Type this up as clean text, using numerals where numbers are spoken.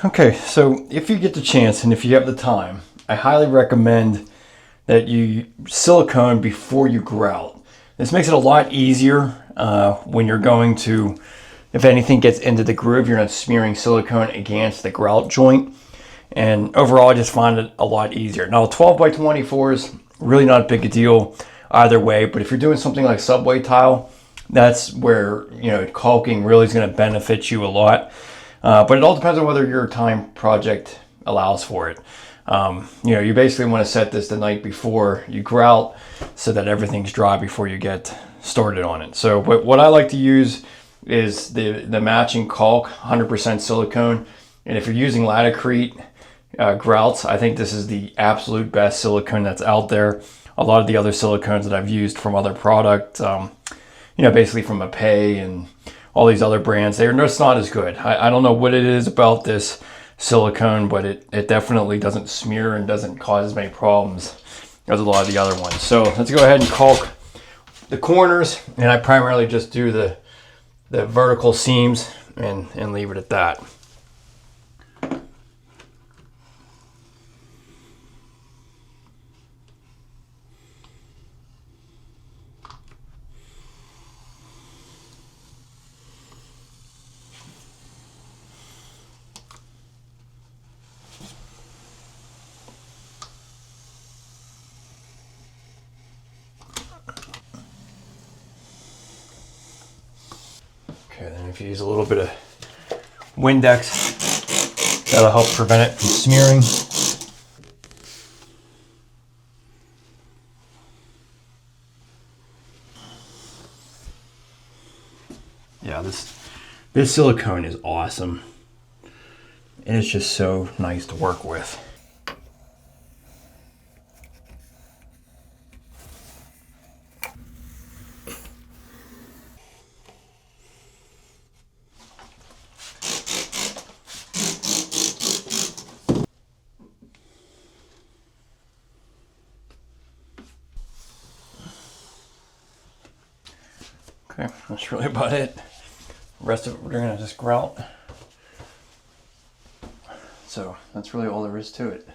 Okay, so if you get the chance and if you have the time, I highly recommend that you silicone before you grout. This makes it a lot easier when you're going to, if anything gets into the groove, you're not smearing silicone against the grout joint. And overall, I just find it a lot easier. Now, 12 by 24 is really not a big deal either way, but if you're doing something like subway tile, that's where, you know, caulking really is going to benefit you a lot. But it all depends on whether your time project allows for it. You know, you basically want to set this the night before you grout so that everything's dry before you get started on it. So what I like to use is the matching caulk, 100% silicone. And if you're using Latricrete grouts, I think this is the absolute best silicone that's out there. A lot of the other silicones that I've used from other products, you know, basically from Huep and all these other brands, they're just not as good. I don't know what it is about this silicone, but it definitely doesn't smear and doesn't cause as many problems as a lot of the other ones. So let's go ahead and caulk the corners, and I primarily just do the vertical seams and leave it at that. Okay, then if you use a little bit of Windex, that'll help prevent it from smearing. Yeah, this silicone is awesome. And it's just so nice to work with. Okay, that's really about it. The rest of it we're gonna just grout. So that's really all there is to it.